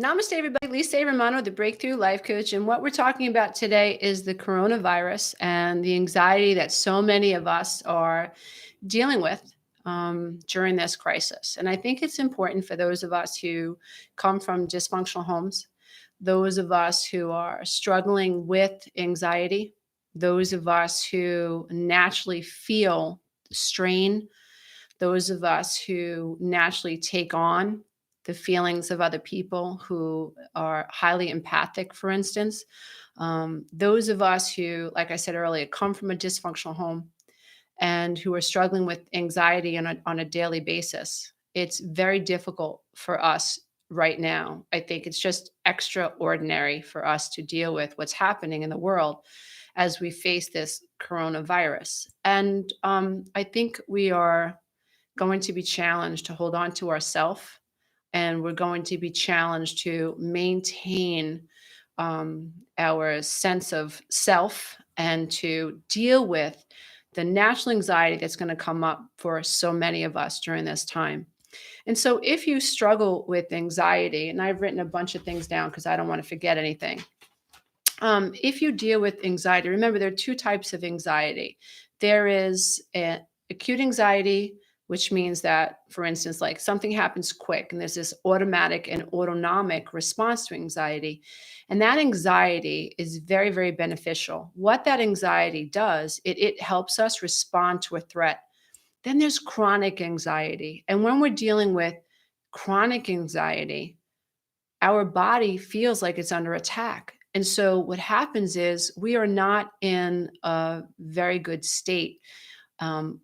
Namaste, everybody. Lisa Romano, the Breakthrough Life Coach. And what we're talking about today is the coronavirus and the anxiety that so many of us are dealing with during this crisis. And I think it's important for those of us who come from dysfunctional homes, those of us who are struggling with anxiety, those of us who naturally feel strain, those of us who naturally take on the feelings of other people who are highly empathic, for instance. Those of us who, like I said earlier, come from a dysfunctional home and who are struggling with anxiety on a daily basis. It's very difficult for us right now. I think it's just extraordinary for us to deal with what's happening in the world as we face this coronavirus. And I think we are going to be challenged to hold on to ourself, and we're going to be challenged to maintain our sense of self and to deal with the natural anxiety that's going to come up for so many of us during this time. And so, if you struggle with anxiety, and I've written a bunch of things down because I don't want to forget anything. If you deal with anxiety, remember there are two types of anxiety. There is acute anxiety, which means that, for instance, like something happens quick, and there's this automatic and autonomic response to anxiety. And that anxiety is very, very beneficial. What that anxiety does, it helps us respond to a threat. Then there's chronic anxiety. And when we're dealing with chronic anxiety, our body feels like it's under attack. And so what happens is we are not in a very good state.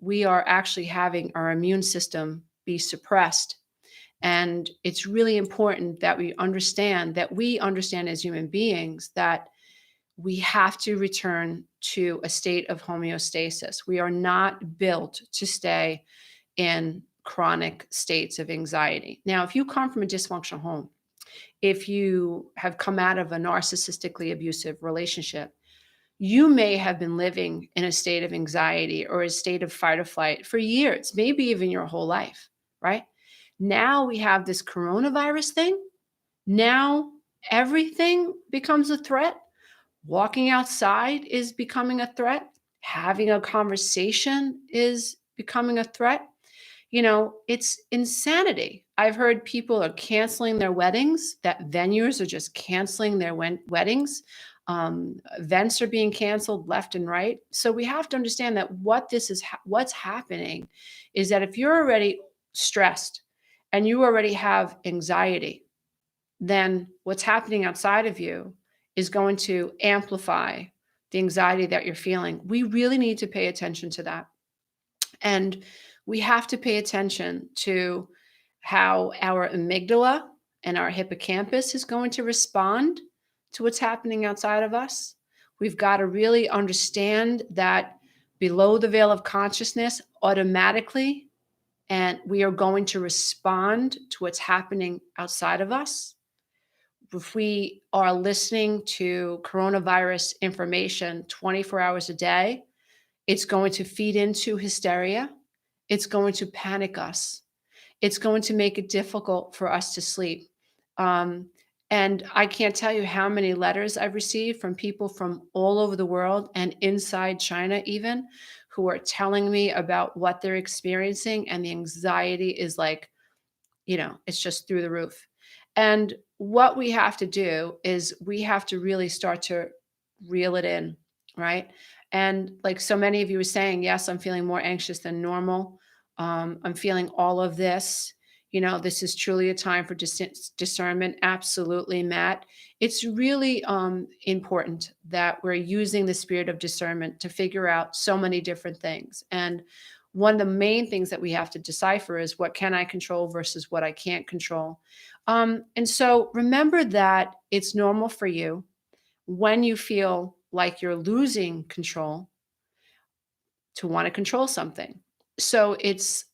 We are actually having our immune system be suppressed. And it's really important that we understand as human beings that we have to return to a state of homeostasis. We are not built to stay in chronic states of anxiety. Now, if you come from a dysfunctional home, if you have come out of a narcissistically abusive relationship, you may have been living in a state of anxiety or a state of fight or flight for years, maybe even your whole life, right? Now we have this coronavirus thing. Now everything becomes a threat. Walking outside is becoming a threat. Having a conversation is becoming a threat. It's insanity. I've heard people are canceling their weddings, that venues are just canceling their weddings. Events are being canceled left and right. So we have to understand that what's happening is that if you're already stressed and you already have anxiety, then what's happening outside of you is going to amplify the anxiety that you're feeling. We really need to pay attention to that. And we have to pay attention to how our amygdala and our hippocampus is going to respond to what's happening outside of us. We've got to really understand that below the veil of consciousness, automatically, and we are going to respond to what's happening outside of us. If we are listening to coronavirus information 24 hours a day, it's going to feed into hysteria. It's going to panic us. It's going to make it difficult for us to sleep. And I can't tell you how many letters I've received from people from all over the world and inside China, even, who are telling me about what they're experiencing. And the anxiety is like, it's just through the roof. And what we have to do is we have to really start to reel it in, right? And like so many of you were saying, yes, I'm feeling more anxious than normal. I'm feeling all of this. This is truly a time for discernment. Absolutely, Matt. It's really important that we're using the spirit of discernment to figure out so many different things. And one of the main things that we have to decipher is what can I control versus what I can't control. And so remember that it's normal for you when you feel like you're losing control to want to control something. So it's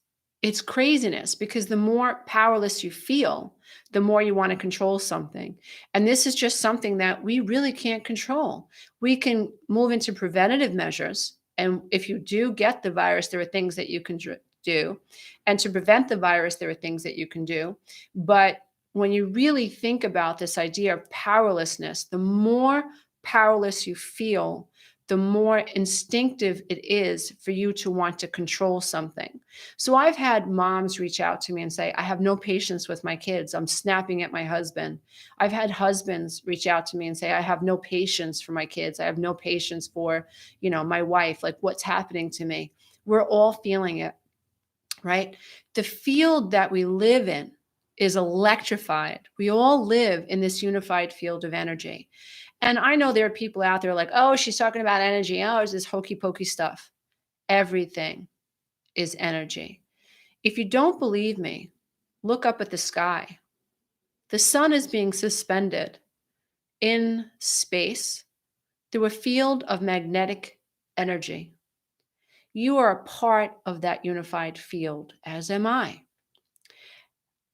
craziness because the more powerless you feel, the more you want to control something. And this is just something that we really can't control. We can move into preventative measures. And if you do get the virus, there are things that you can do. And to prevent the virus, there are things that you can do. But when you really think about this idea of powerlessness, the more powerless you feel, the more instinctive it is for you to want to control something. So I've had moms reach out to me and say, I have no patience with my kids. I'm snapping at my husband. I've had husbands reach out to me and say, I have no patience for my kids. I have no patience for, my wife. Like, what's happening to me? We're all feeling it, right? The field that we live in is electrified. We all live in this unified field of energy. And I know there are people out there like, oh, she's talking about energy. Oh, it's this hokey pokey stuff. Everything is energy. If you don't believe me, look up at the sky. The sun is being suspended in space through a field of magnetic energy. You are a part of that unified field, as am I.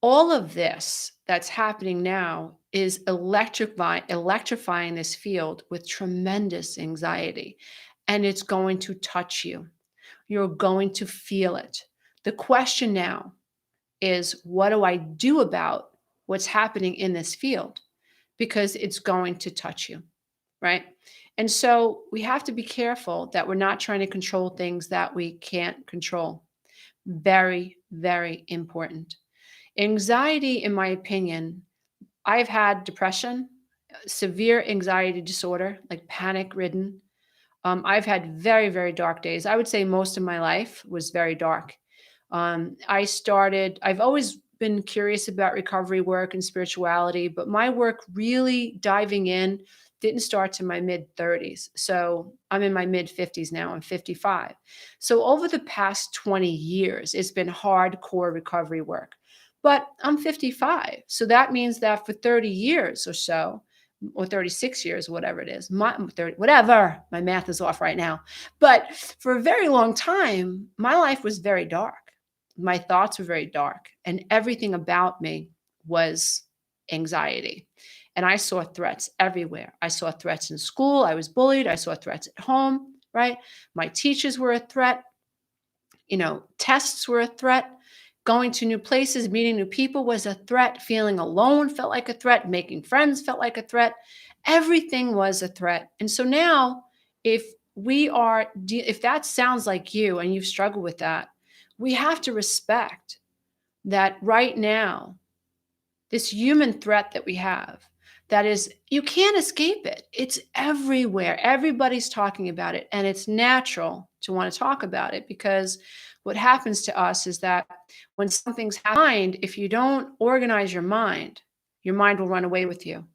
All of this that's happening now is electrifying this field with tremendous anxiety, and it's going to touch you. You're going to feel it. The question now is, what do I do about what's happening in this field? Because it's going to touch you, right? And so we have to be careful that we're not trying to control things that we can't control. Very, very important. Anxiety, in my opinion, I've had depression, severe anxiety disorder, like panic ridden. I've had very, very dark days. I would say most of my life was very dark. I've always been curious about recovery work and spirituality, but my work really diving in didn't start to my mid 30s. So I'm in my mid 50s now. I'm 55. So over the past 20 years, it's been hardcore recovery work. But I'm 55. So that means that for 30 years or so, or 36 years, whatever it is, whatever, my math is off right now. But for a very long time, my life was very dark. My thoughts were very dark, and everything about me was anxiety. And I saw threats everywhere. I saw threats in school. I was bullied. I saw threats at home, right? My teachers were a threat. Tests were a threat. Going to new places, meeting new people was a threat. Feeling alone felt like a threat. Making friends felt like a threat. Everything was a threat. And so now, if that sounds like you and you've struggled with that, we have to respect that right now, this human threat that we have, that is, you can't escape it. It's everywhere. Everybody's talking about it. And it's natural to want to talk about it, because what happens to us is that when something's happened, if you don't organize your mind will run away with you,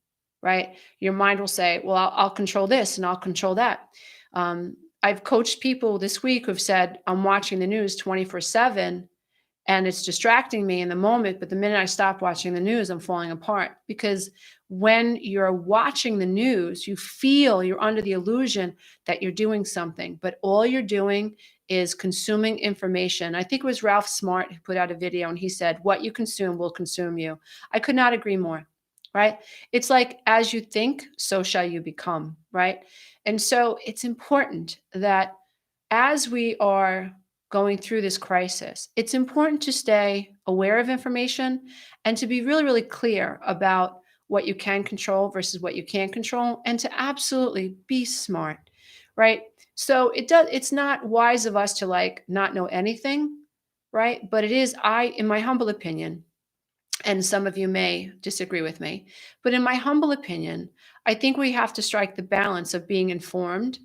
right? Your mind will say, well, I'll control this and I'll control that. I've coached people this week who've said, I'm watching the news 24/7 and it's distracting me in the moment. But the minute I stop watching the news, I'm falling apart. Because when you're watching the news, you feel you're under the illusion that you're doing something, but all you're doing is consuming information. I think it was Ralph Smart who put out a video and he said, what you consume will consume you. I could not agree more, right? It's like, as you think, so shall you become, right? And so it's important that as we are going through this crisis, it's important to stay aware of information and to be really, really clear about what you can control versus what you can't control, and to absolutely be smart, right? So it's not wise of us to not know anything, right? But it is, in my humble opinion, and some of you may disagree with me, but in my humble opinion, I think we have to strike the balance of being informed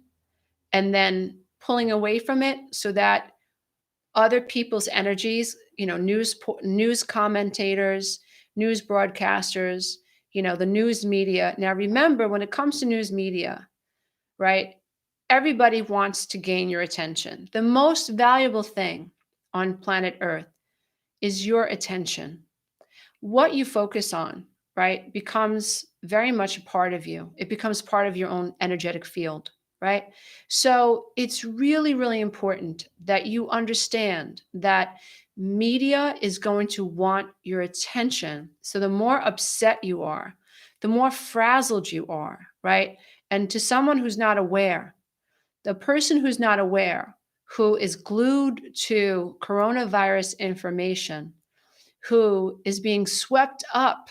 and then pulling away from it so that other people's energies, news commentators, news broadcasters, the news media. Now, remember, when it comes to news media, right, everybody wants to gain your attention. The most valuable thing on planet Earth is your attention. What you focus on, right, becomes very much a part of you. It becomes part of your own energetic field, right? So it's really, really important that you understand that media is going to want your attention. So the more upset you are, the more frazzled you are, right? And to someone who's not aware, the person who's not aware, who is glued to coronavirus information, who is being swept up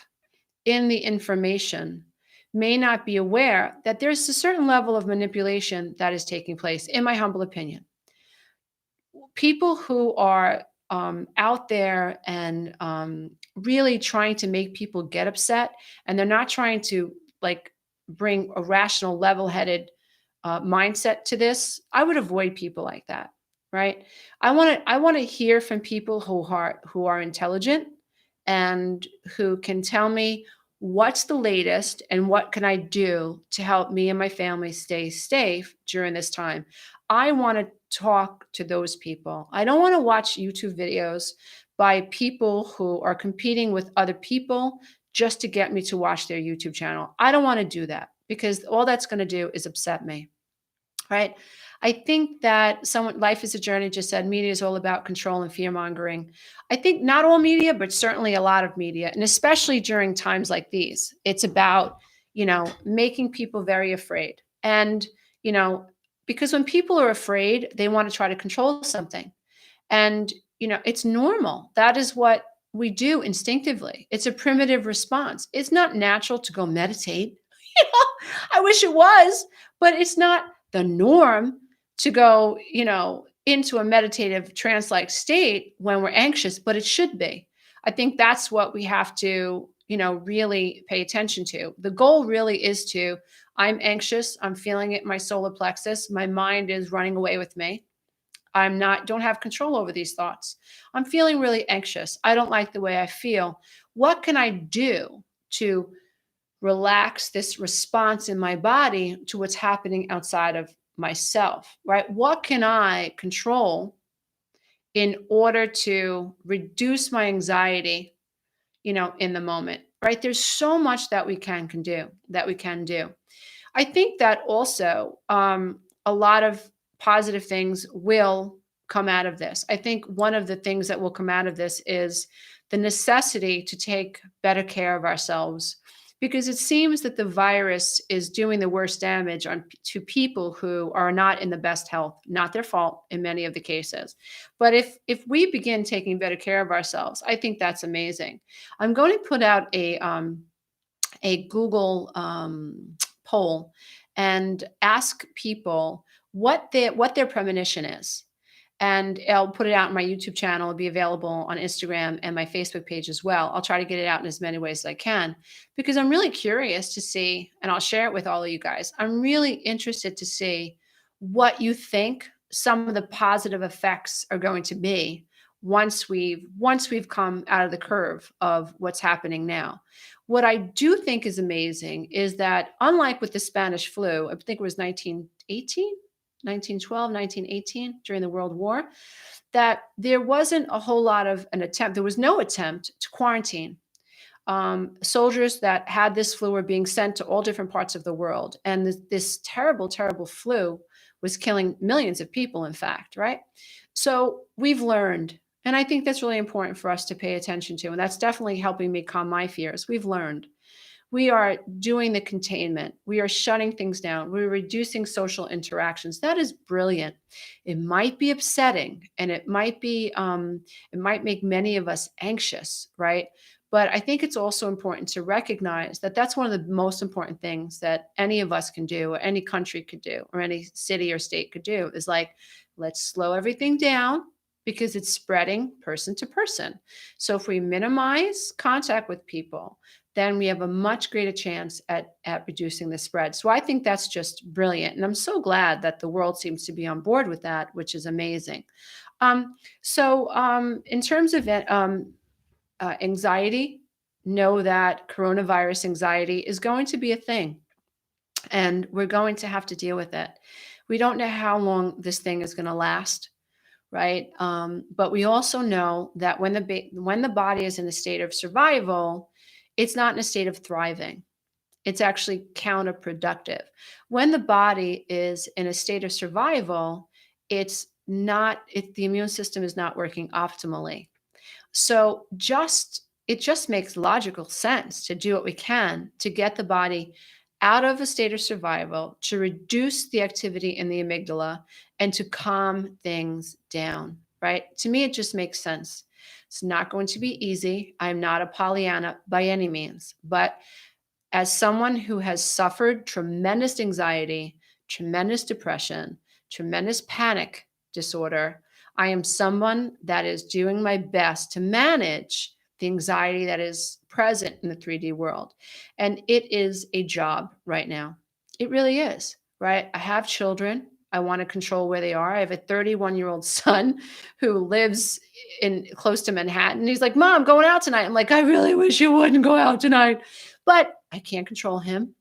in the information may not be aware that there's a certain level of manipulation that is taking place, in my humble opinion. People who are out there and really trying to make people get upset, and they're not trying to like bring a rational, level-headed mindset to this, I would avoid people like that, right? I want to hear from people who are intelligent and who can tell me what's the latest and what can I do to help me and my family stay safe during this time. I want to talk to those people. I don't want to watch YouTube videos by people who are competing with other people just to get me to watch their YouTube channel. I don't want to do that because all that's going to do is upset me, right? I think that someone life is a journey just said media is all about control and fear mongering. I think not all media, but certainly a lot of media, and especially during times like these, it's about, making people very afraid. And, you know, because when people are afraid, they want to try to control something. And, it's normal. That is what we do instinctively. It's a primitive response. It's not natural to go meditate. I wish it was, but it's not the norm to go, into a meditative trance like state when we're anxious, but it should be. I think that's what we have to, really pay attention to. The goal really is to, I'm anxious, I'm feeling it in my solar plexus, my mind is running away with me. Don't have control over these thoughts. I'm feeling really anxious. I don't like the way I feel. What can I do to relax this response in my body to what's happening outside of myself, right? What can I control in order to reduce my anxiety, in the moment, right? There's so much that we can do. I think that also a lot of positive things will come out of this. I think one of the things that will come out of this is the necessity to take better care of ourselves because it seems that the virus is doing the worst damage to people who are not in the best health, not their fault in many of the cases. But if we begin taking better care of ourselves, I think that's amazing. I'm going to put out a Google poll and ask people what their premonition is. And I'll put it out on my YouTube channel. It'll be available on Instagram and my Facebook page as well. I'll try to get it out in as many ways as I can because I'm really curious to see, and I'll share it with all of you guys. I'm really interested to see what you think some of the positive effects are going to be once we've come out of the curve of what's happening now. What I do think is amazing is that unlike with the Spanish flu, I think it was 1918, 1912, 1918 during the World War, that there wasn't a whole lot of an attempt. There was no attempt to quarantine. Soldiers that had this flu were being sent to all different parts of the world. And this terrible, terrible flu was killing millions of people, in fact, right? So we've learned. And I think that's really important for us to pay attention to. And that's definitely helping me calm my fears. We've learned. We are doing the containment. We are shutting things down. We're reducing social interactions. That is brilliant. It might be upsetting and it might make many of us anxious, right? But I think it's also important to recognize that that's one of the most important things that any of us can do, or any country could do, or any city or state could do is like, let's slow everything down because it's spreading person to person. So if we minimize contact with people, then we have a much greater chance at reducing the spread. So I think that's just brilliant. And I'm so glad that the world seems to be on board with that, which is amazing. In terms of anxiety, know that coronavirus anxiety is going to be a thing, and we're going to have to deal with it. We don't know how long this thing is going to last, right? But we also know that when the body is in a state of survival, it's not in a state of thriving. It's actually counterproductive. When the body is in a state of survival, the immune system is not working optimally. So it just makes logical sense to do what we can to get the body out of a state of survival, to reduce the activity in the amygdala, and to calm things down, right? To me, it just makes sense. It's not going to be easy. I'm not a Pollyanna by any means, but as someone who has suffered tremendous anxiety, tremendous depression, tremendous panic disorder, I am someone that is doing my best to manage the anxiety that is present in the 3D world. And it is a job right now. It really is, right? I have children. I want to control where they are. I have a 31-year-old son who lives in close to Manhattan. He's like, "Mom, going out tonight." I'm like, "I really wish you wouldn't go out tonight." But I can't control him.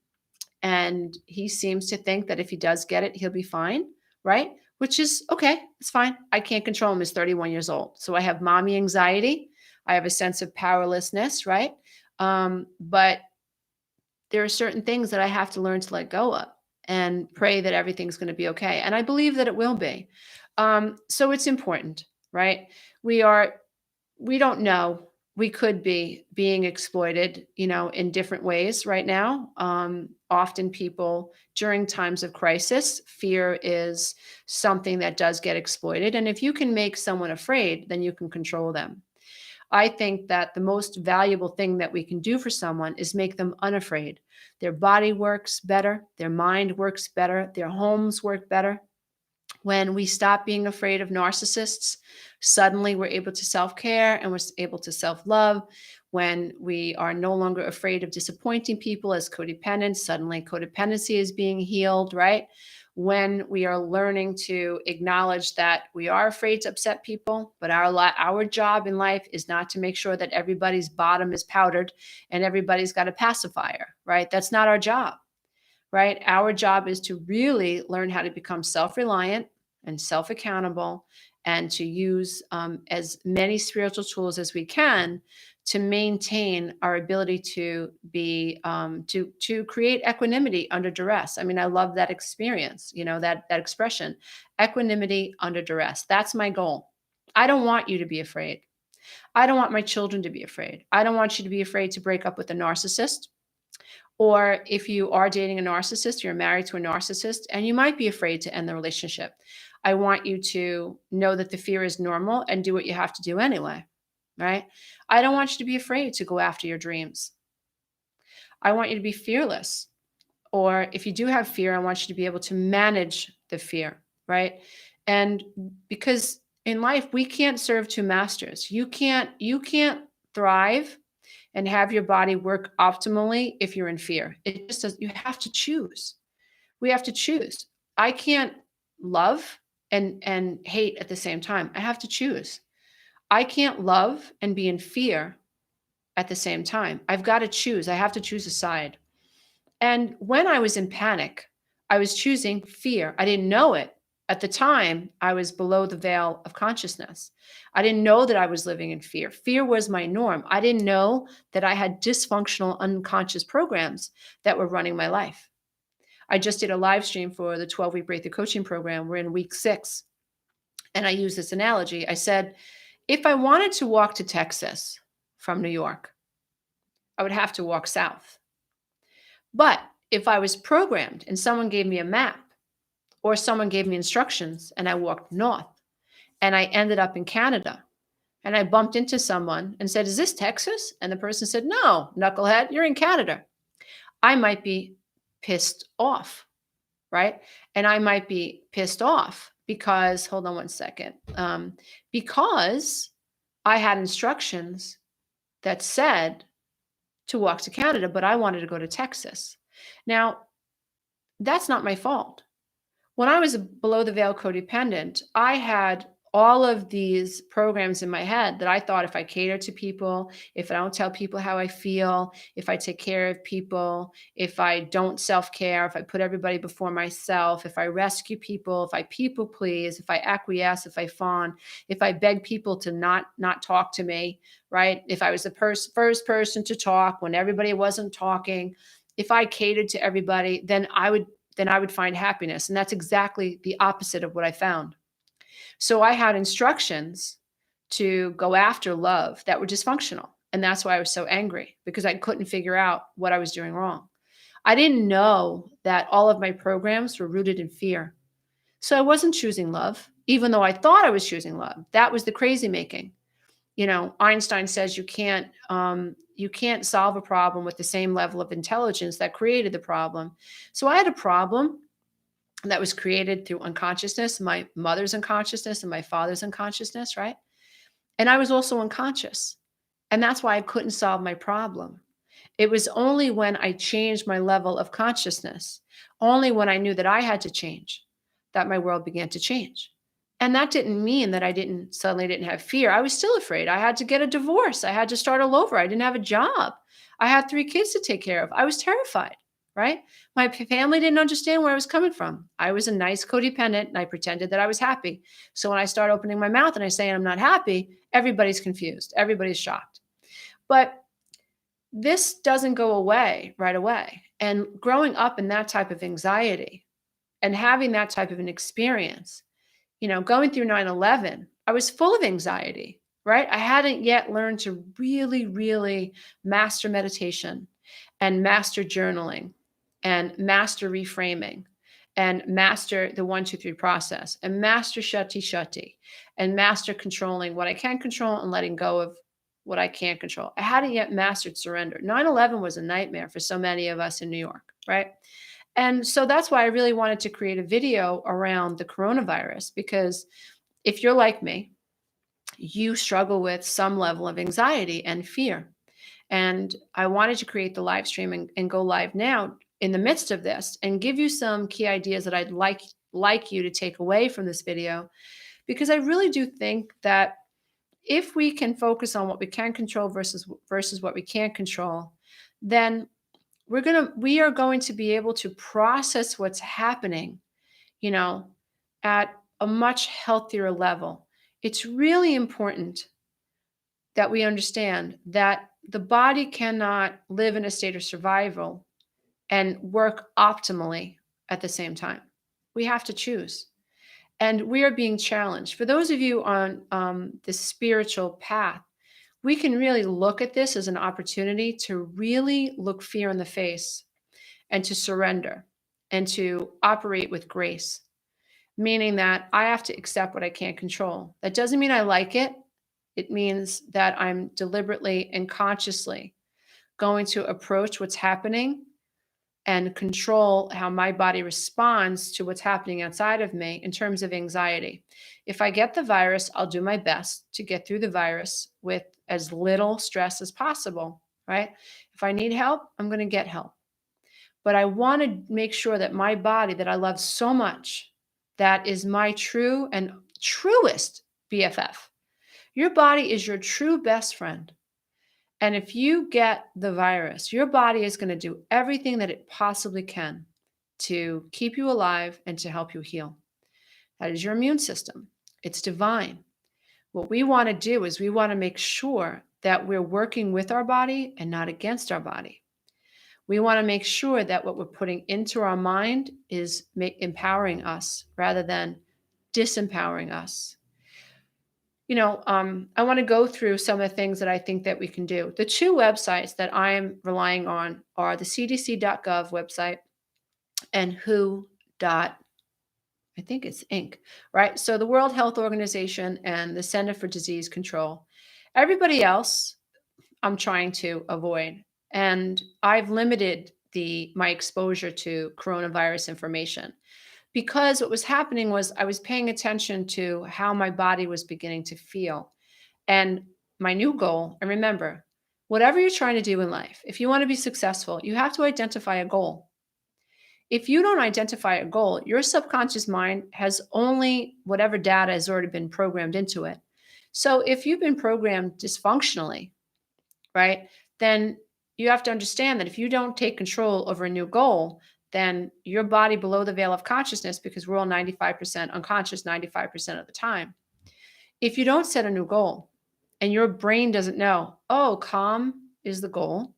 And he seems to think that if he does get it, he'll be fine, right? Which is okay. It's fine. I can't control him. He's 31 years old. So I have mommy anxiety. I have a sense of powerlessness, right? But there are certain things that I have to learn to let go of and pray that everything's going to be okay. And I believe that it will be. So it's important, right? We are we don't know. We could be being exploited, in different ways right now. Often people during times of crisis, fear is something that does get exploited. And if you can make someone afraid, then you can control them. I think that the most valuable thing that we can do for someone is make them unafraid. Their body works better, their mind works better, their homes work better. When we stop being afraid of narcissists, suddenly we're able to self-care and we're able to self-love. When we are no longer afraid of disappointing people as codependents, suddenly codependency is being healed, right? When we are learning to acknowledge that we are afraid to upset people, but our job in life is not to make sure that everybody's bottom is powdered and everybody's got a pacifier, right? That's not our job, right? Our job is to really learn how to become self-reliant and self-accountable and to use as many spiritual tools as we can to maintain our ability to be to create equanimity under duress. I mean, I love that experience, that expression, equanimity under duress. That's my goal. I don't want you to be afraid. I don't want my children to be afraid. I don't want you to be afraid to break up with a narcissist. Or if you are dating a narcissist, you're married to a narcissist, and you might be afraid to end the relationship. I want you to know that the fear is normal and do what you have to do anyway, right? I don't want you to be afraid to go after your dreams. I want you to be fearless. Or if you do have fear, I want you to be able to manage the fear, right? And because in life, we can't serve two masters. You can't thrive and have your body work optimally if you're in fear. It just does. You have to choose. We have to choose. I can't love and hate at the same time. I have to choose. I can't love and be in fear at the same time. I've got to choose. I have to choose a side. And when I was in panic, I was choosing fear. I didn't know it. At the time, I was below the veil of consciousness. I didn't know that I was living in fear. Fear was my norm. I didn't know that I had dysfunctional unconscious programs that were running my life. I just did a live stream for the 12-week breakthrough coaching program. We're in week 6. And I use this analogy. I said, if I wanted to walk to Texas from New York, I would have to walk south. But if I was programmed and someone gave me a map or someone gave me instructions and I walked north and I ended up in Canada and I bumped into someone and said, "Is this Texas?" And the person said, "No, knucklehead, you're in Canada." I might be pissed off, right? And I might be pissed off because, hold on one second, because I had instructions that said to walk to Canada, but I wanted to go to Texas. Now, that's not my fault. When I was a below the veil codependent, I had all of these programs in my head that I thought if I cater to people, if I don't tell people how I feel, if I take care of people, if I don't self-care, if I put everybody before myself, if I rescue people, if I people please, if I acquiesce, if I fawn, if I beg people to not talk to me, right? If I was the first person to talk when everybody wasn't talking, if I catered to everybody, then I would find happiness. And that's exactly the opposite of what I found. So I had instructions to go after love that were dysfunctional. And that's why I was so angry, because I couldn't figure out what I was doing wrong. I didn't know that all of my programs were rooted in fear. So I wasn't choosing love, even though I thought I was choosing love. That was the crazy making. Einstein says you can't solve a problem with the same level of intelligence that created the problem. So I had a problem that was created through unconsciousness, my mother's unconsciousness and my father's unconsciousness, right? And I was also unconscious. And that's why I couldn't solve my problem. It was only when I changed my level of consciousness, only when I knew that I had to change, that my world began to change. And that didn't mean that I didn't have fear. I was still afraid. I had to get a divorce. I had to start all over. I didn't have a job. I had 3 kids to take care of. I was terrified, right? My family didn't understand where I was coming from. I was a nice codependent and I pretended that I was happy. So when I start opening my mouth and I say I'm not happy, everybody's confused. Everybody's shocked. But this doesn't go away right away. And growing up in that type of anxiety and having that type of an experience, going through 9/11, I was full of anxiety, right? I hadn't yet learned to really, really master meditation and master journaling and master reframing and master the 1, 2, 3 process and master shati and master controlling what I can control and letting go of what I can't control. I hadn't yet mastered surrender. 9/11 was a nightmare for so many of us in New York, right? And so that's why I really wanted to create a video around the coronavirus, because if you're like me, you struggle with some level of anxiety and fear. And I wanted to create the live stream and go live now in the midst of this and give you some key ideas that I'd like you to take away from this video, because I really do think that if we can focus on what we can control versus what we can't control, then we are going to be able to process what's happening, you know, at a much healthier level. It's really important that we understand that the body cannot live in a state of survival and work optimally at the same time. We have to choose. And we are being challenged. For those of you on the spiritual path, we can really look at this as an opportunity to really look fear in the face and to surrender and to operate with grace, meaning that I have to accept what I can't control. That doesn't mean I like it. It means that I'm deliberately and consciously going to approach what's happening and control how my body responds to what's happening outside of me in terms of anxiety. If I get the virus, I'll do my best to get through the virus with as little stress as possible, right? If I need help, I'm going to get help. But I want to make sure that my body that I love so much, that is my true and truest BFF. Your body is your true best friend. And if you get the virus, your body is going to do everything that it possibly can to keep you alive and to help you heal. That is your immune system. It's divine. What we want to do is we want to make sure that we're working with our body and not against our body. We want to make sure that what we're putting into our mind is empowering us rather than disempowering us. I want to go through some of the things that I think that we can do. The 2 websites that I'm relying on are the cdc.gov website and I think it's Inc., right? So the World Health Organization and the Center for Disease Control. Everybody else I'm trying to avoid. And I've limited my exposure to coronavirus information, because what was happening was I was paying attention to how my body was beginning to feel. And my new goal, and remember, whatever you're trying to do in life, if you want to be successful, you have to identify a goal. If you don't identify a goal, your subconscious mind has only whatever data has already been programmed into it. So if you've been programmed dysfunctionally, right, then you have to understand that if you don't take control over a new goal, then your body below the veil of consciousness, because we're all 95% unconscious 95% of the time. If you don't set a new goal and your brain doesn't know, oh, calm is the goal,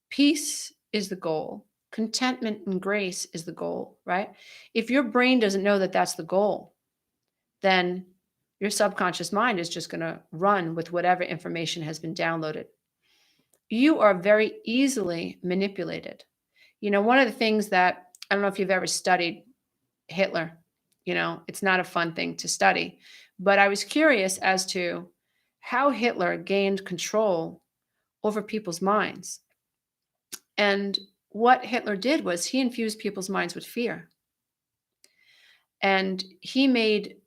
peace is the goal, contentment and grace is the goal, right? If your brain doesn't know that that's the goal, then your subconscious mind is just going to run with whatever information has been downloaded. You are very easily manipulated. One of the things that, I don't know if you've ever studied Hitler, it's not a fun thing to study, but I was curious as to how Hitler gained control over people's minds. And what Hitler did was he infused people's minds with fear. And he made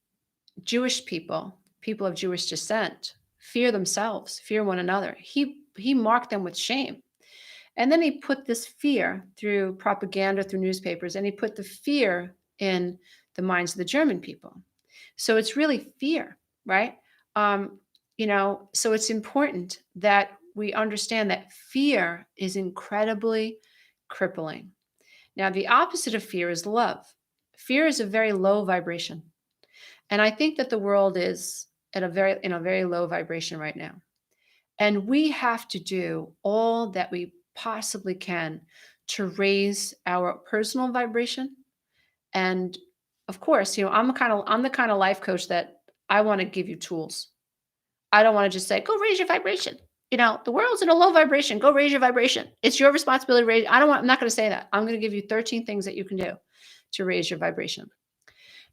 Jewish people, people of Jewish descent, fear themselves, fear one another. He marked them with shame. And then he put this fear through propaganda, through newspapers, and he put the fear in the minds of the German people. So it's really fear, right? Um, so it's important that we understand that fear is incredibly crippling. Now, the opposite of fear is love. Fear is a very low vibration. And I think that the world is in a very low vibration right now. And we have to do all that we possibly can to raise our personal vibration. And of course, I'm the kind of life coach that I want to give you tools. I don't want to just say, go raise your vibration. The world's in a low vibration. Go raise your vibration. It's your responsibility to raise. I'm not going to say that. I'm going to give you 13 things that you can do to raise your vibration.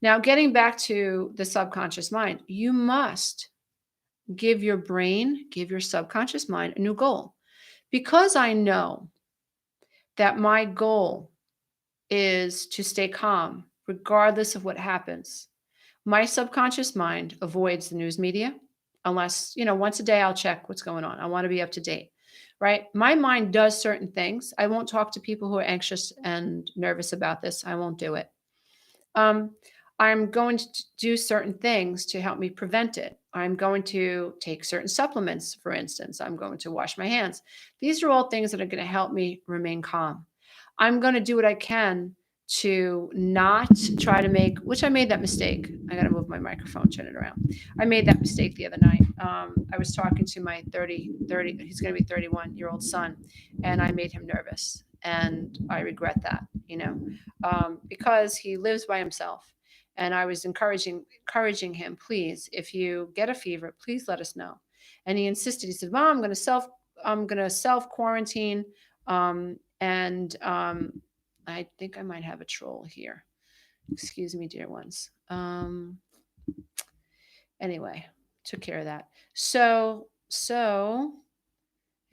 Now, getting back to the subconscious mind, you must give your brain, give your subconscious mind a new goal. Because I know that my goal is to stay calm regardless of what happens. My subconscious mind avoids the news media unless, once a day I'll check what's going on. I want to be up to date, right? My mind does certain things. I won't talk to people who are anxious and nervous about this. I won't do it. Um, I'm going to do certain things to help me prevent it. I'm going to take certain supplements, for instance. I'm going to wash my hands. These are all things that are going to help me remain calm. I'm going to do what I can to not try to make, which I made that mistake. I got to move my microphone, turn it around. I made that mistake the other night. I was talking to my 30, he's going to be 31-year-old son, and I made him nervous. And I regret that, because he lives by himself. And I was encouraging him, please, if you get a fever, please let us know. And he insisted. He said, "Mom, I'm going to self quarantine." And I think I might have a troll here. Excuse me, dear ones. Anyway, took care of that. So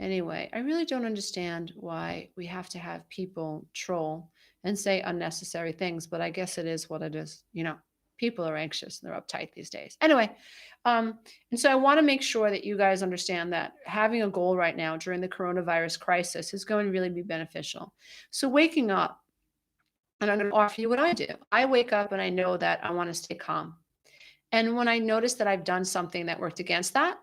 anyway, I really don't understand why we have to have people troll and say unnecessary things, but I guess it is what it is. People are anxious and they're uptight these days. Anyway, and so I want to make sure that you guys understand that having a goal right now during the coronavirus crisis is going to really be beneficial. So waking up, and I'm going to offer you what I do. I wake up and I know that I want to stay calm. And when I notice that I've done something that worked against that,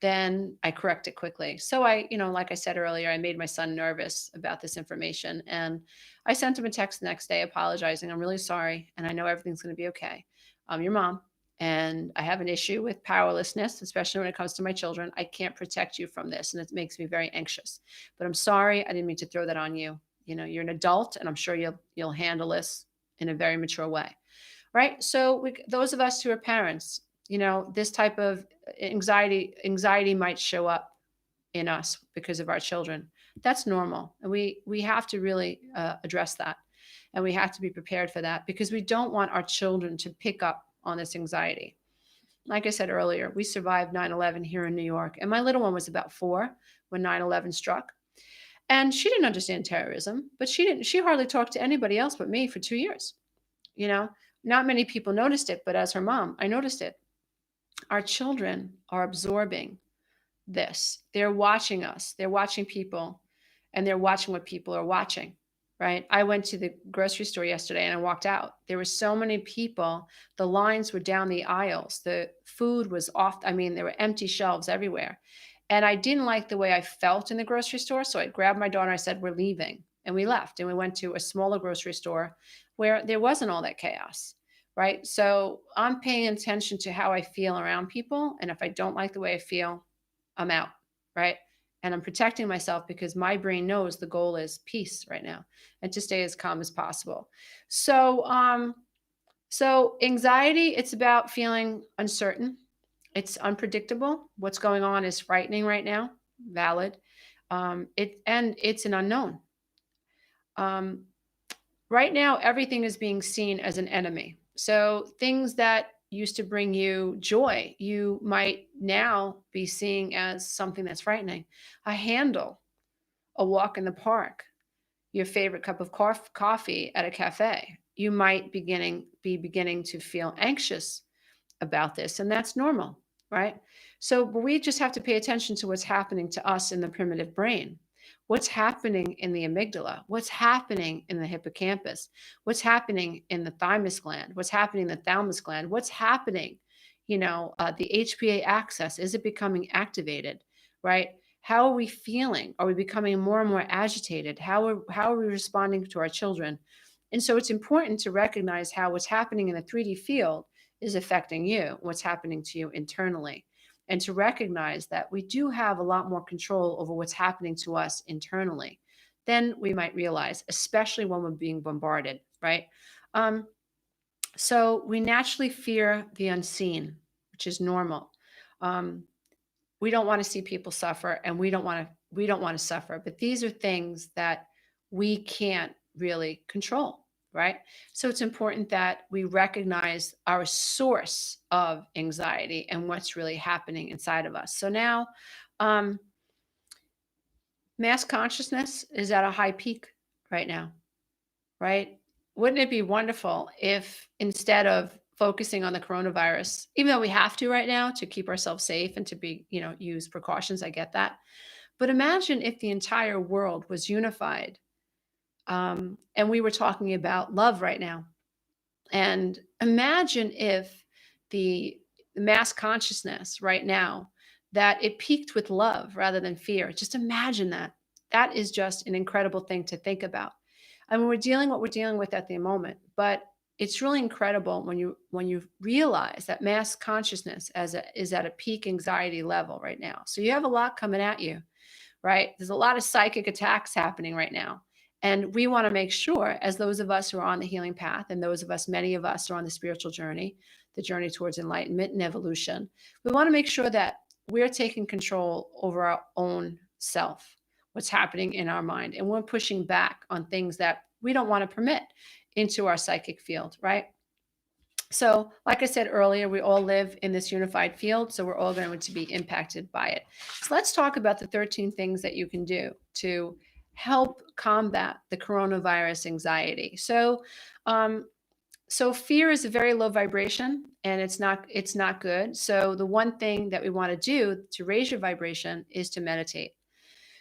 then I correct it quickly. So like I said earlier, I made my son nervous about this information. And I sent him a text the next day apologizing. I'm really sorry. And I know everything's going to be okay. I'm your mom. And I have an issue with powerlessness, especially when it comes to my children. I can't protect you from this. And it makes me very anxious. But I'm sorry. I didn't mean to throw that on you. You're an adult, and I'm sure you'll handle this in a very mature way. Right. So those of us who are parents, this type of anxiety might show up in us because of our children. That's normal. And we have to really address that. And we have to be prepared for that because we don't want our children to pick up on this anxiety. Like I said earlier, we survived 9/11 here in New York. And my little one was about 4 when 9/11 struck. And she didn't understand terrorism, but she hardly talked to anybody else but me for 2 years. Not many people noticed it, but as her mom, I noticed it. Our children are absorbing this. They're watching us. They're watching people, and they're watching what people are watching, right? I went to the grocery store yesterday and I walked out. There were so many people. The lines were down the aisles. The food was off. I mean, there were empty shelves everywhere. And I didn't like the way I felt in the grocery store. So I grabbed my daughter. I said, we're leaving. And we left. And we went to a smaller grocery store where there wasn't all that chaos, right? So I'm paying attention to how I feel around people. And if I don't like the way I feel, I'm out, right? And I'm protecting myself because my brain knows the goal is peace right now and to stay as calm as possible. So anxiety, it's about feeling uncertain. It's unpredictable. What's going on is frightening right now. Valid. It's an unknown. Right now, everything is being seen as an enemy. So things that used to bring you joy, you might now be seeing as something that's frightening. A handle, a walk in the park, your favorite cup of coffee at a cafe. You might be beginning to feel anxious about this, and that's normal, right? So, but we just have to pay attention to what's happening to us in the primitive brain. What's happening in the amygdala? What's happening in the hippocampus? What's happening in the thymus gland? What's happening in the thalamus gland? What's happening? The HPA axis, is it becoming activated, right? How are we feeling? Are we becoming more and more agitated? How are we responding to our children? And so it's important to recognize how what's happening in the 3D field is affecting you, what's happening to you internally, and to recognize that we do have a lot more control over what's happening to us internally than we might realize, especially when we're being bombarded, right? Um, so we naturally fear the unseen, which is normal. Um, we don't want to see people suffer, and we don't want to suffer, but these are things that we can't really control, right? So it's important that we recognize our source of anxiety and what's really happening inside of us. So now, um, mass consciousness is at a high peak right now, right? Wouldn't it be wonderful if, instead of focusing on the coronavirus, even though we have to right now to keep ourselves safe and to use precautions, I get that. But imagine if the entire world was unified, and we were talking about love right now. And imagine if the mass consciousness right now, that it peaked with love rather than fear. Just imagine that. That is just an incredible thing to think about. I mean, we're dealing what we're dealing with at the moment, but it's really incredible when you realize that mass consciousness is at a peak anxiety level right now. So you have a lot coming at you, right? There's a lot of psychic attacks happening right now. And we want to make sure, as those of us who are on the healing path, and many of us are on the spiritual journey, the journey towards enlightenment and evolution, we want to make sure that we're taking control over our own self, what's happening in our mind. And we're pushing back on things that we don't want to permit into our psychic field, right? So, like I said earlier, we all live in this unified field, so we're all going to be impacted by it. So, let's talk about the 13 things that you can do to help combat the coronavirus anxiety. So fear is a very low vibration, and it's not good. So, the one thing that we want to do to raise your vibration is to meditate.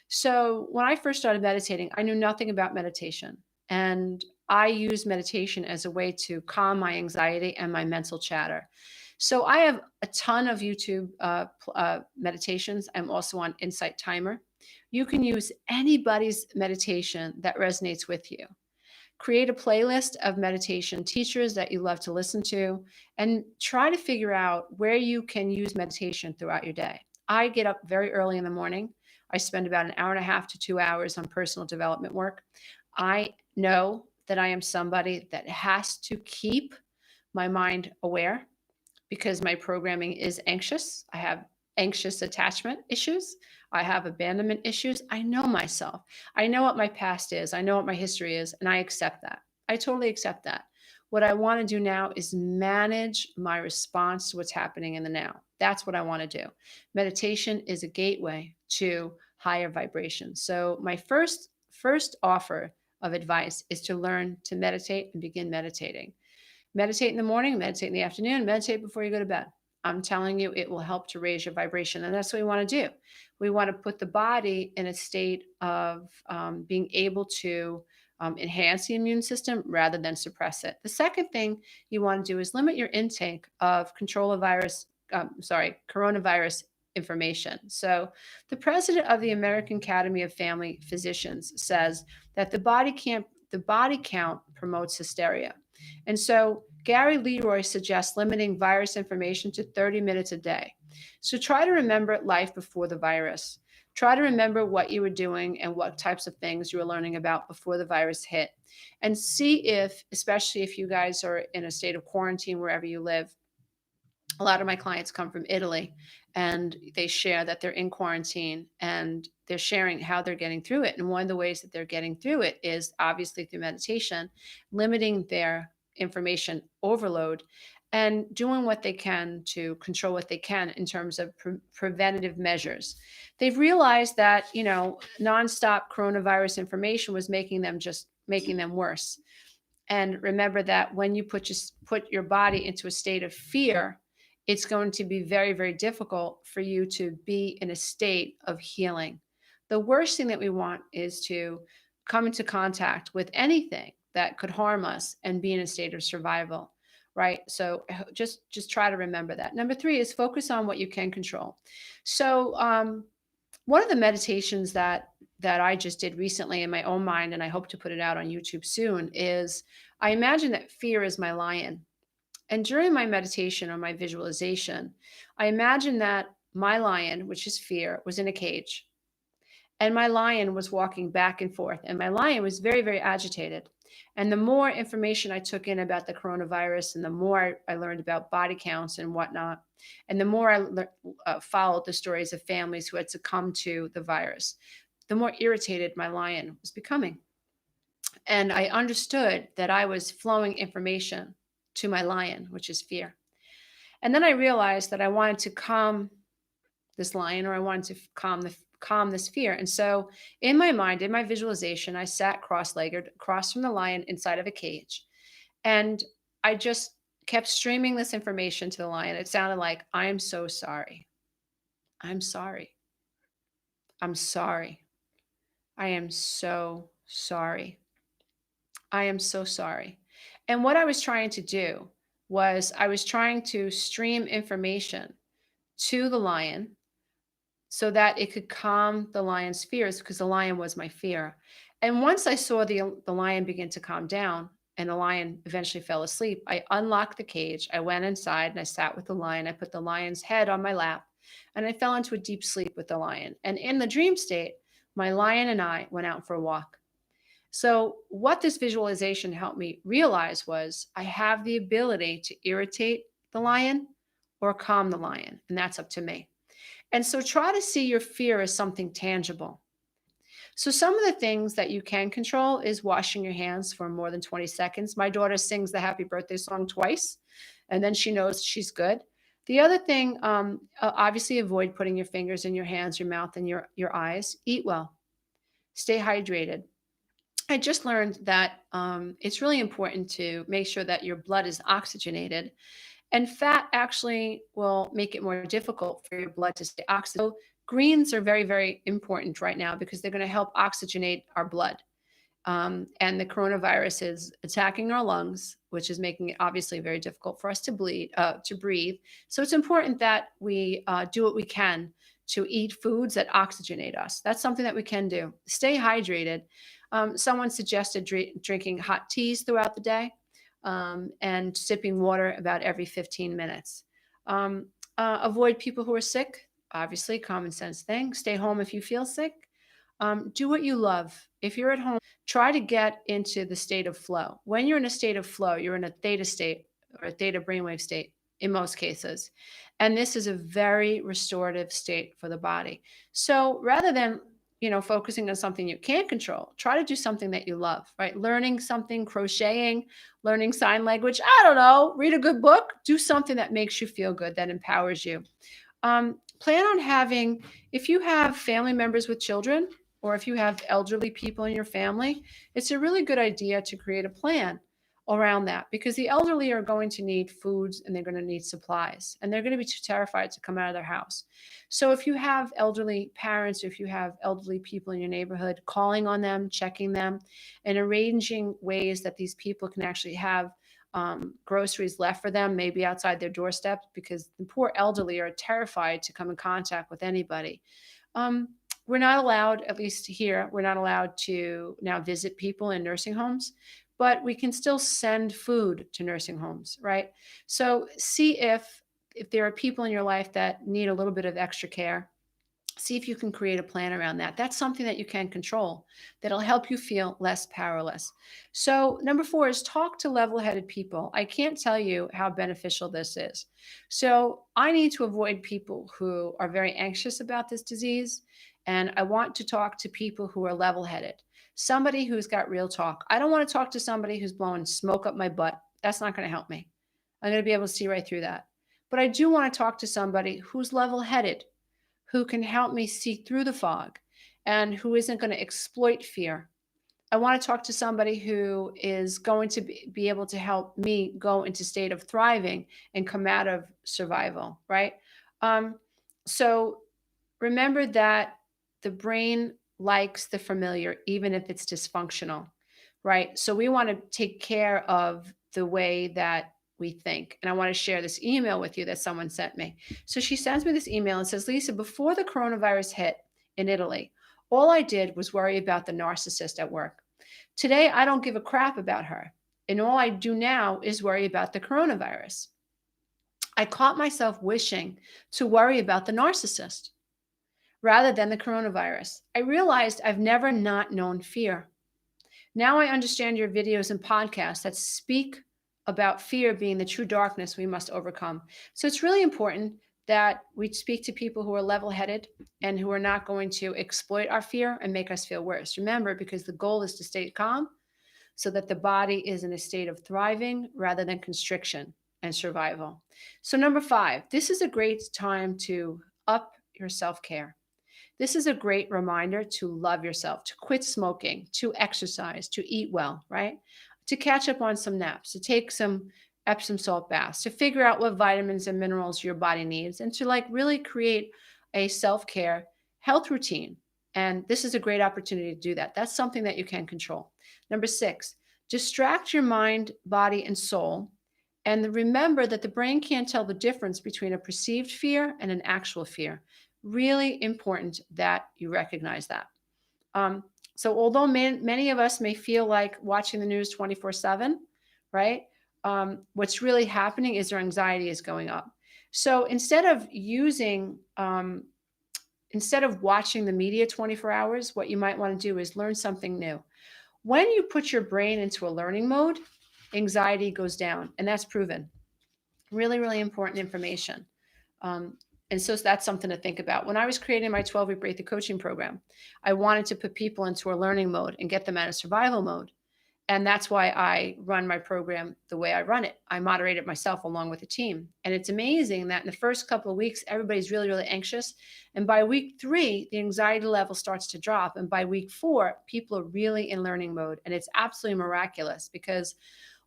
So when I first started meditating, I knew nothing about meditation. And I use meditation as a way to calm my anxiety and my mental chatter. So I have a ton of YouTube meditations. I'm also on Insight Timer. You can use anybody's meditation that resonates with you. Create a playlist of meditation teachers that you love to listen to, and try to figure out where you can use meditation throughout your day. I get up very early in the morning. I spend about an hour and a half to 2 hours on personal development work. I know that I am somebody that has to keep my mind aware because my programming is anxious. I have anxious attachment issues. I have abandonment issues. I know myself. I know what my past is. I know what my history is, and I accept that. I totally accept that. What I want to do now is manage my response to what's happening in the now. That's what I want to do. Meditation is a gateway to higher vibrations. So my first offer of advice is to learn to meditate and begin meditating. Meditate in the morning, meditate in the afternoon, meditate before you go to bed. I'm telling you, it will help to raise your vibration. And that's what we want to do. We want to put the body in a state of being able to enhance the immune system rather than suppress it. The second thing you want to do is limit your intake of coronavirus information. So, the president of the American Academy of Family Physicians says that the body count promotes hysteria. And so Gary Leroy suggests limiting virus information to 30 minutes a day. So try to remember life before the virus. Try to remember what you were doing and what types of things you were learning about before the virus hit. And see if, especially if you guys are in a state of quarantine wherever you live, a lot of my clients come from Italy, and they share that they're in quarantine and they're sharing how they're getting through it. And one of the ways that they're getting through it is obviously through meditation, limiting their information overload, and doing what they can to control what they can in terms of preventative measures. They've realized that, nonstop coronavirus information was making them worse. And remember that when you put your body into a state of fear, it's going to be very, very difficult for you to be in a state of healing. The worst thing that we want is to come into contact with anything that could harm us and be in a state of survival, right? So just try to remember that. Number three is focus on what you can control. So one of the meditations that I just did recently in my own mind, and I hope to put it out on YouTube soon, is I imagine that fear is my lion. And during my meditation or my visualization, I imagine that my lion, which is fear, was in a cage. And my lion was walking back and forth. And my lion was very, very agitated. And the more information I took in about the coronavirus, and the more I learned about body counts and whatnot, and the more followed the stories of families who had succumbed to the virus, the more irritated my lion was becoming. And I understood that I was flowing information to my lion, which is fear. And then I realized that I wanted to calm this lion, or I wanted to calm this fear. And so in my mind, in my visualization, I sat cross-legged across from the lion inside of a cage. And I just kept streaming this information to the lion. It sounded like, I am so sorry. I'm sorry. I'm sorry. I am so sorry. I am so sorry. And what I was trying to do was I was trying to stream information to the lion so that it could calm the lion's fears, because the lion was my fear. And once I saw the lion begin to calm down and the lion eventually fell asleep, I unlocked the cage. I went inside and I sat with the lion. I put the lion's head on my lap and I fell into a deep sleep with the lion. And in the dream state, my lion and I went out for a walk. So, what this visualization helped me realize was I have the ability to irritate the lion or calm the lion, and that's up to me. And so try to see your fear as something tangible. So some of the things that you can control is washing your hands for more than 20 seconds. My daughter sings the happy birthday song twice, and then she knows she's good. The other thing, obviously, avoid putting your fingers in your hands, your mouth, and your eyes. Eat well. Stay hydrated. I just learned that it's really important to make sure that your blood is oxygenated, and fat actually will make it more difficult for your blood to stay oxygenated. So greens are very, very important right now because they're going to help oxygenate our blood. And the coronavirus is attacking our lungs, which is making it obviously very difficult for us to breathe. So it's important that we do what we can to eat foods that oxygenate us. That's something that we can do. Stay hydrated. Someone suggested drinking hot teas throughout the day, and sipping water about every 15 minutes. Avoid people who are sick. Obviously, common sense thing. Stay home if you feel sick. Do what you love. If you're at home, try to get into the state of flow. When you're in a state of flow, you're in a theta state or a theta brainwave state in most cases. And this is a very restorative state for the body. So rather than focusing on something you can't control, try to do something that you love, right? Learning something, crocheting, learning sign language, I don't know, read a good book, do something that makes you feel good, that empowers you. Plan on having, if you have family members with children, or if you have elderly people in your family, it's a really good idea to create a plan around that, because the elderly are going to need foods and they're going to need supplies, and they're going to be too terrified to come out of their house. So if you have elderly parents, or if you have elderly people in your neighborhood, calling on them, checking them, and arranging ways that these people can actually have groceries left for them, maybe outside their doorstep, because the poor elderly are terrified to come in contact with anybody. We're not allowed, at least here, we're not allowed to now visit people in nursing homes, but we can still send food to nursing homes, right? So see if there are people in your life that need a little bit of extra care. See if you can create a plan around that. That's something that you can control that'll help you feel less powerless. So, number four is talk to level headed people. I can't tell you how beneficial this is. So, I need to avoid people who are very anxious about this disease. And I want to talk to people who are level headed, somebody who's got real talk. I don't want to talk to somebody who's blowing smoke up my butt. That's not going to help me. I'm going to be able to see right through that. But I do want to talk to somebody who's level headed, who can help me see through the fog and who isn't going to exploit fear. I want to talk to somebody who is going to be able to help me go into state of thriving and come out of survival, right? Um, so remember that the brain likes the familiar, even if it's dysfunctional, right? So we want to take care of the way that we think. And I want to share this email with you that someone sent me. So she sends me this email and says, Lisa, before the coronavirus hit in Italy, all I did was worry about the narcissist at work. Today, I don't give a crap about her. And all I do now is worry about the coronavirus. I caught myself wishing to worry about the narcissist rather than the coronavirus. I realized I've never not known fear. Now I understand your videos and podcasts that speak about fear being the true darkness we must overcome. So it's really important that we speak to people who are level headed and who are not going to exploit our fear and make us feel worse. Remember, because the goal is to stay calm so that the body is in a state of thriving rather than constriction and survival. So, number 5, this is a great time to up your self care. This is a great reminder to love yourself, to quit smoking, to exercise, to eat well, right? To catch up on some naps, to take some Epsom salt baths, to figure out what vitamins and minerals your body needs, and to like really create a self care health routine. And this is a great opportunity to do that. That's something that you can control. Number 6, distract your mind, body, and soul. And remember that the brain can't tell the difference between a perceived fear and an actual fear. Really important that you recognize that. Um, so, although many of us may feel like watching the news 24/7, right? What's really happening is our anxiety is going up. So, instead of watching the media 24 hours, what you might want to do is learn something new. When you put your brain into a learning mode, anxiety goes down, and that's proven. Really, really important information. Um, and so that's something to think about. When I was creating my 12-week breakthrough coaching program, I wanted to put people into a learning mode and get them out of survival mode. And that's why I run my program the way I run it. I moderate it myself along with the team. And it's amazing that in the first couple of weeks, everybody's really, really anxious. And by week 3, the anxiety level starts to drop. And by week 4, people are really in learning mode. And it's absolutely miraculous because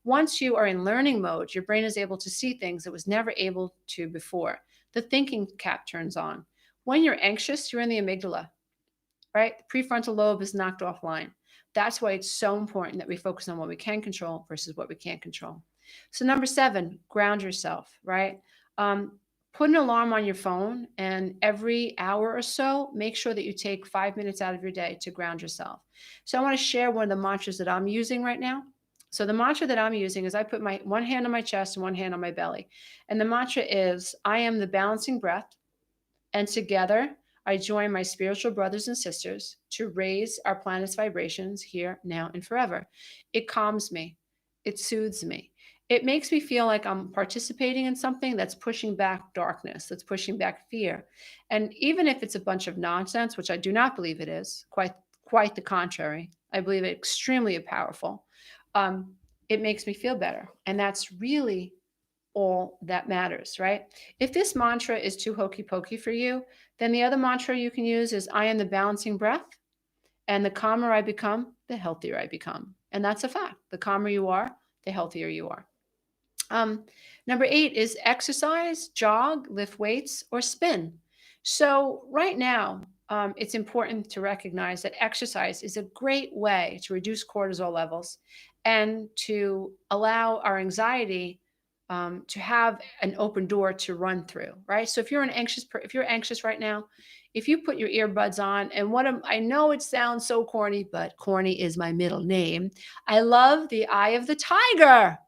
once you are in learning mode, your brain is able to see things it was never able to before. The thinking cap turns on. When you're anxious, you're in the amygdala, right? The prefrontal lobe is knocked offline. That's why it's so important that we focus on what we can control versus what we can't control. So, number 7, ground yourself, right? Put an alarm on your phone, and every hour or so, make sure that you take 5 minutes out of your day to ground yourself. So, I want to share one of the mantras that I'm using right now. So, the mantra that I'm using is I put my one hand on my chest and one hand on my belly. And the mantra is I am the balancing breath, and together I join my spiritual brothers and sisters to raise our planet's vibrations here, now, and forever. It calms me. It soothes me. It makes me feel like I'm participating in something that's pushing back darkness, that's pushing back fear. And even if it's a bunch of nonsense, which I do not believe it is, quite the contrary, I believe it extremely powerful. Um, it makes me feel better. And that's really all that matters, right? If this mantra is too hokey pokey for you, then the other mantra you can use is I am the balancing breath, and the calmer I become, the healthier I become. And that's a fact. The calmer you are, the healthier you are. Um, Number 8 is exercise, jog, lift weights, or spin. So, right now, it's important to recognize that exercise is a great way to reduce cortisol levels and to allow our anxiety to have an open door to run through, right? So if you're anxious right now, if you put your earbuds on, and I know it sounds so corny, but corny is my middle name. I love the Eye of the Tiger,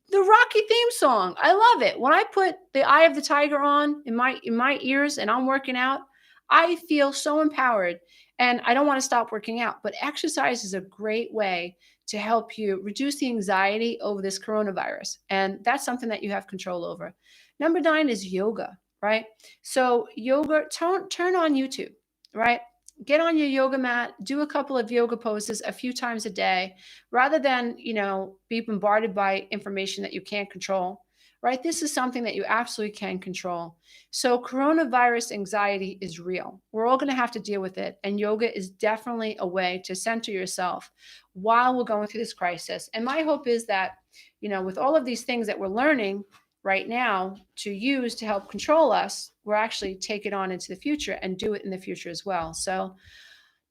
the Rocky theme song. I love it. When I put the Eye of the Tiger on in my ears and I'm working out, I feel so empowered, and I don't want to stop working out. But exercise is a great way to help you reduce the anxiety over this coronavirus, and that's something that you have control over. Number 9 is yoga, right? So yoga, turn on YouTube, right? get on your yoga mat, do a couple of yoga poses a few times a day, rather than, be bombarded by information that you can't control, right? This is something that you absolutely can control. So coronavirus anxiety is real. We're all going to have to deal with it. And yoga is definitely a way to center yourself while we're going through this crisis. And my hope is that, with all of these things that we're learning right now to use to help control us, we're actually take it on into the future and do it in the future as well. So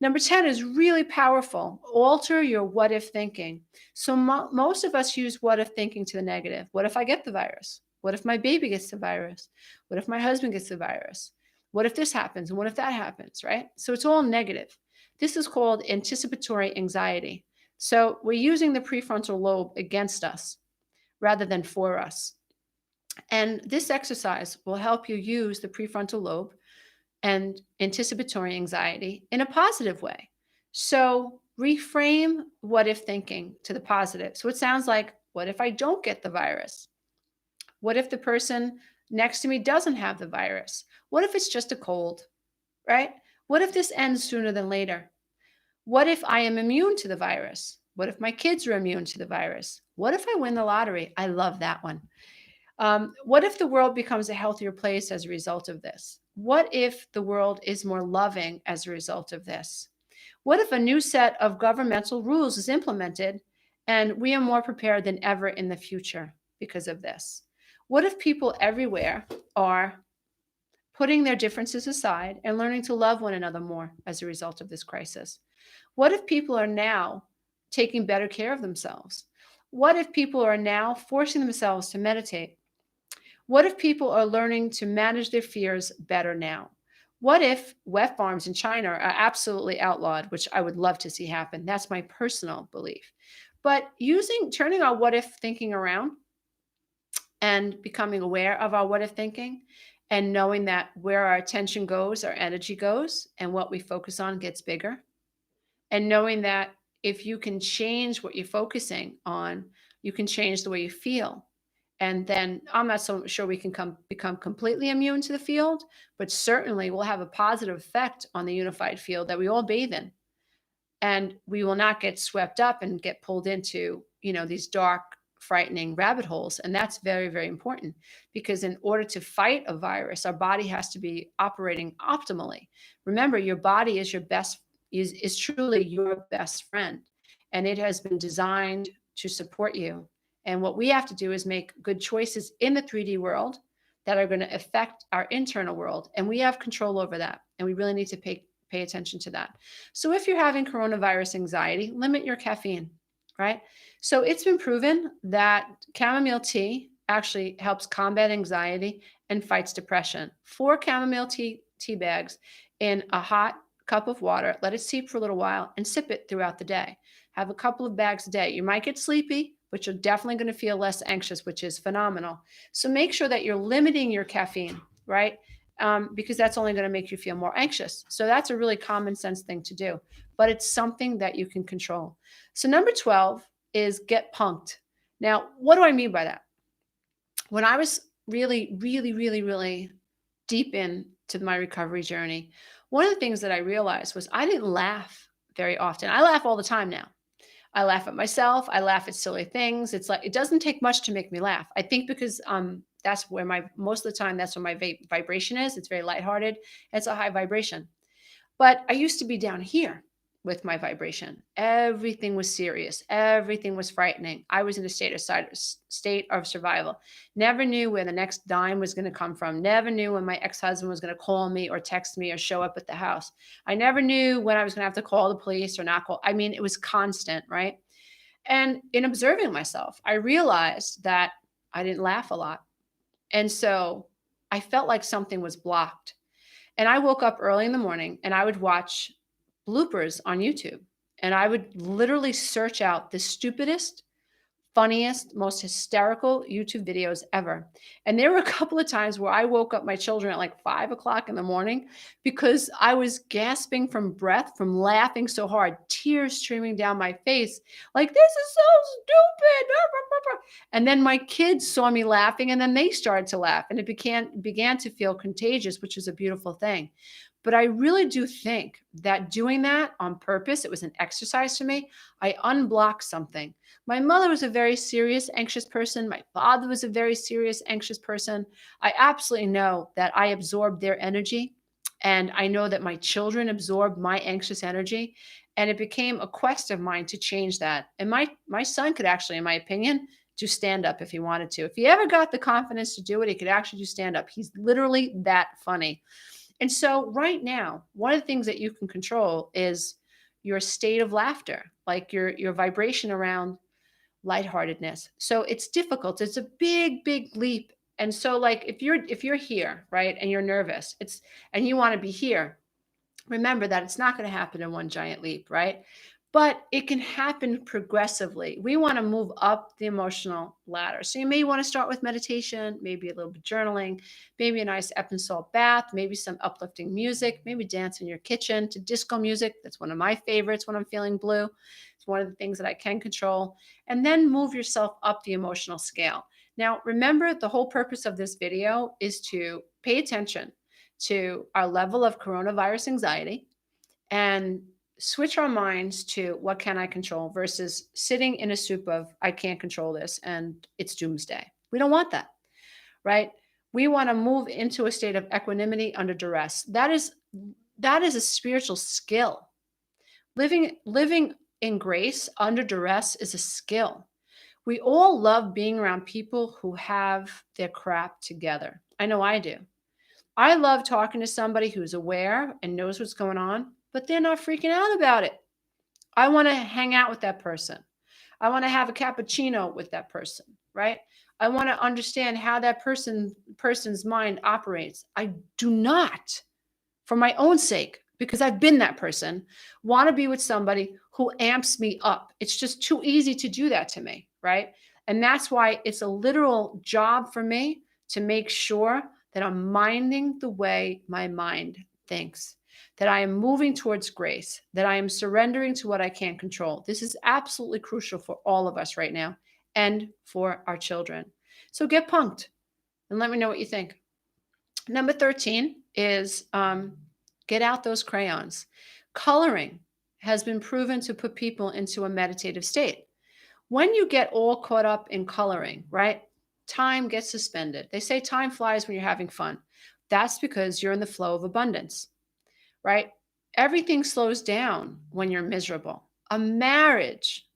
number 10 is really powerful. Alter your what if thinking. So most of us use what if thinking to the negative. What if I get the virus? What if my baby gets the virus? What if my husband gets the virus? What if this happens? And what if that happens, right? So it's all negative. This is called anticipatory anxiety. So we're using the prefrontal lobe against us rather than for us. And this exercise will help you use the prefrontal lobe and anticipatory anxiety in a positive way. So reframe what if thinking to the positive. So it sounds like, what if I don't get the virus? What if the person next to me doesn't have the virus? What if it's just a cold, right? What if this ends sooner than later? What if I am immune to the virus? What if my kids are immune to the virus? What if I win the lottery? I love that one. What if the world becomes a healthier place as a result of this? What if the world is more loving as a result of this? What if a new set of governmental rules is implemented and we are more prepared than ever in the future because of this? What if people everywhere are putting their differences aside and learning to love one another more as a result of this crisis? What if people are now taking better care of themselves? What if people are now forcing themselves to meditate? What if people are learning to manage their fears better now? What if wet farms in China are absolutely outlawed, which I would love to see happen? That's my personal belief. But turning our what if thinking around and becoming aware of our what if thinking and knowing that where our attention goes, our energy goes, and what we focus on gets bigger. And knowing that if you can change what you're focusing on, you can change the way you feel. And then I'm not so sure we can become completely immune to the field, but certainly we'll have a positive effect on the unified field that we all bathe in. And we will not get swept up and get pulled into, these dark, frightening rabbit holes. And that's very, very important because in order to fight a virus, our body has to be operating optimally. Remember, your body is truly your best friend, and it has been designed to support you. And what we have to do is make good choices in the 3D world that are going to affect our internal world. And we have control over that. And we really need to pay attention to that. So if you're having coronavirus anxiety, limit your caffeine, right? So it's been proven that chamomile tea actually helps combat anxiety and fights depression. 4 chamomile tea bags in a hot cup of water, let it steep for a little while, and sip it throughout the day. Have a couple of bags a day. You might get sleepy, but you're definitely going to feel less anxious, which is phenomenal. So make sure that you're limiting your caffeine, right? Because that's only going to make you feel more anxious. So that's a really common sense thing to do, but it's something that you can control. So number 12 is get punked. Now, what do I mean by that? When I was really, really, really, really deep into my recovery journey, one of the things that I realized was I didn't laugh very often. I laugh all the time now. I laugh at myself. I laugh at silly things. It's like it doesn't take much to make me laugh. I think because that's where most of the time that's where my vibration is. It's very lighthearted. It's a high vibration. But I used to be down here with my vibration. Everything was serious. Everything was frightening. I was in a state of survival. Never knew where the next dime was going to come from. Never knew when my ex-husband was going to call me or text me or show up at the house. I never knew when I was going to have to call the police or not call. I mean, it was constant, right? And in observing myself, I realized that I didn't laugh a lot. And so I felt like something was blocked. And I woke up early in the morning and I would watch bloopers on YouTube. And I would literally search out the stupidest, funniest, most hysterical YouTube videos ever. And there were a couple of times where I woke up my children at like 5 o'clock in the morning because I was gasping from breath from laughing so hard, tears streaming down my face. Like, this is so stupid. And then my kids saw me laughing and then they started to laugh and it began to feel contagious, which is a beautiful thing. But I really do think that doing that on purpose, it was an exercise for me. I unblocked something. My mother was a very serious, anxious person. My father was a very serious, anxious person. I absolutely know that I absorbed their energy. And I know that my children absorbed my anxious energy. And it became a quest of mine to change that. And my son could actually, in my opinion, do stand up if he wanted to. If he ever got the confidence to do it, he could actually do stand up. He's literally that funny. And so, right now, one of the things that you can control is your state of laughter, like your vibration around lightheartedness. So it's difficult. It's a big, big leap. And so, like, if you're here, right, and you're nervous, and you want to be here, remember that it's not going to happen in one giant leap, right? But it can happen progressively. We want to move up the emotional ladder. So you may want to start with meditation, maybe a little bit journaling, maybe a nice Epsom salt bath, maybe some uplifting music, maybe dance in your kitchen to disco music. That's one of my favorites when I'm feeling blue. It's one of the things that I can control. And then move yourself up the emotional scale. Now, remember, the whole purpose of this video is to pay attention to our level of coronavirus anxiety and switch our minds to what can I control versus sitting in a soup of I can't control this and it's doomsday. We don't want that, right? We want to move into a state of equanimity under duress. That is a spiritual skill. Living in grace under duress is a skill. We all love being around people who have their crap together. I know I do. I love talking to somebody who's aware and knows what's going on, but they're not freaking out about it. I want to hang out with that person. I want to have a cappuccino with that person, right? I want to understand how that person's mind operates. I do not, for my own sake, because I've been that person, want to be with somebody who amps me up. It's just too easy to do that to me, right? And that's why it's a literal job for me to make sure that I'm minding the way my mind thinks, that I am moving towards grace, that I am surrendering to what I can't control. This is absolutely crucial for all of us right now and for our children. So get punked and let me know what you think. Number 13 is get out those crayons. Coloring has been proven to put people into a meditative state. When you get all caught up in coloring, right, time gets suspended. They say time flies when you're having fun. That's because you're in the flow of abundance, right? Everything slows down when you're miserable. A marriage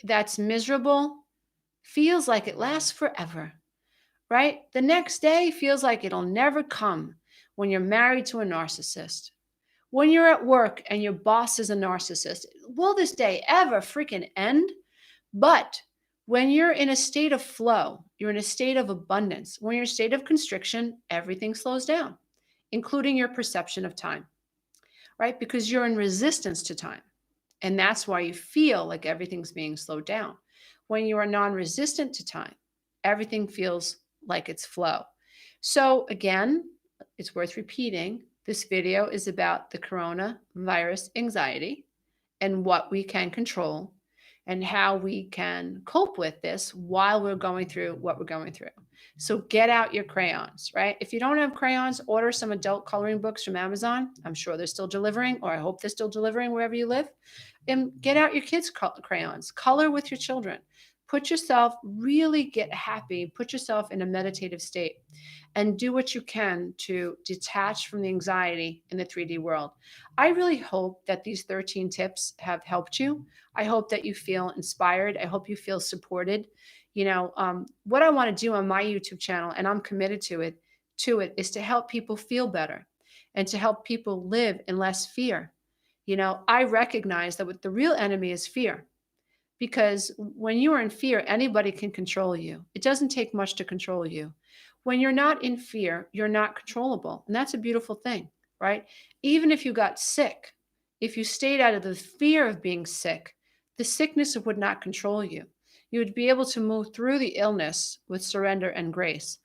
that's miserable feels like it lasts forever, right? The next day feels like it'll never come when you're married to a narcissist. When you're at work and your boss is a narcissist, will this day ever freaking end? But when you're in a state of flow, you're in a state of abundance. When you're in a state of constriction, everything slows down, including your perception of time, right? Because you're in resistance to time. And that's why you feel like everything's being slowed down. When you are non-resistant to time, everything feels like it's flow. So again, it's worth repeating. This video is about the coronavirus anxiety and what we can control and how we can cope with this while we're going through what we're going through. So get out your crayons, right? If you don't have crayons, order some adult coloring books from Amazon. I'm sure they're still delivering, or I hope they're still delivering wherever you live. And get out your kids' crayons. Color with your children. Really get happy. Put yourself in a meditative state and do what you can to detach from the anxiety in the 3D world. I really hope that these 13 tips have helped you. I hope that you feel inspired. I hope you feel supported. What I want to do on my YouTube channel, and I'm committed to it, is to help people feel better and to help people live in less fear. I recognize that what the real enemy is fear. Because when you are in fear, anybody can control you. It doesn't take much to control you. When you're not in fear, you're not controllable. And that's a beautiful thing, right? Even if you got sick, if you stayed out of the fear of being sick, the sickness would not control you. You would be able to move through the illness with surrender and grace.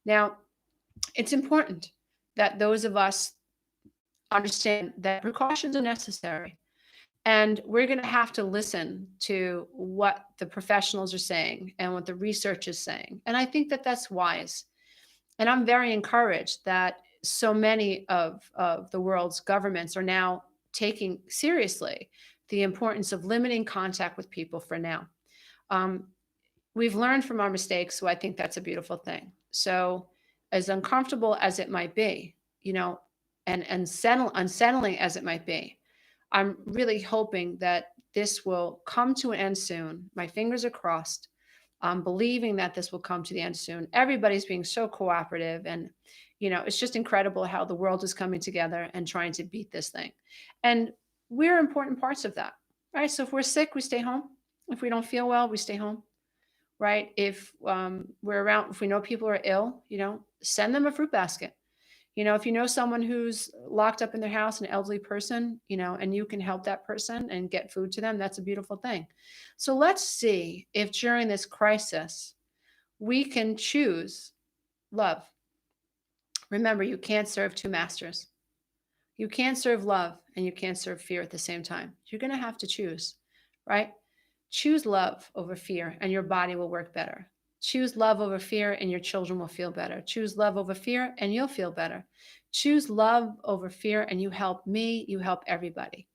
Now, it's important that those of us understand that precautions are necessary. And we're going to have to listen to what the professionals are saying and what the research is saying. And I think that that's wise. And I'm very encouraged that so many of the world's governments are now taking seriously the importance of limiting contact with people for now. Um, we've learned from our mistakes, so I think that's a beautiful thing. So, as uncomfortable as it might be, you know, and unsettling as it might be, I'm really hoping that this will come to an end soon. My fingers are crossed. I'm believing that this will come to the end soon. Everybody's being so cooperative, and it's just incredible how the world is coming together and trying to beat this thing. And we're important parts of that, right? So if we're sick, we stay home. If we don't feel well, we stay home, right? If we're around, if we know people are ill, send them a fruit basket. If you know someone who's locked up in their house, an elderly person, and you can help that person and get food to them, that's a beautiful thing. So let's see if during this crisis we can choose love. Remember, you can't serve two masters. You can't serve love and you can't serve fear at the same time. You're going to have to choose, right? Choose love over fear and your body will work better. Choose love over fear and your children will feel better. Choose love over fear and you'll feel better. Choose love over fear and you help me, you help everybody.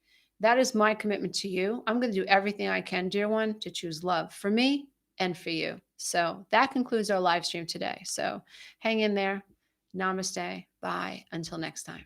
That is my commitment to you. I'm going to do everything I can, dear one, to choose love for me and for you. So that concludes our live stream today. So hang in there. Namaste. Bye. Until next time.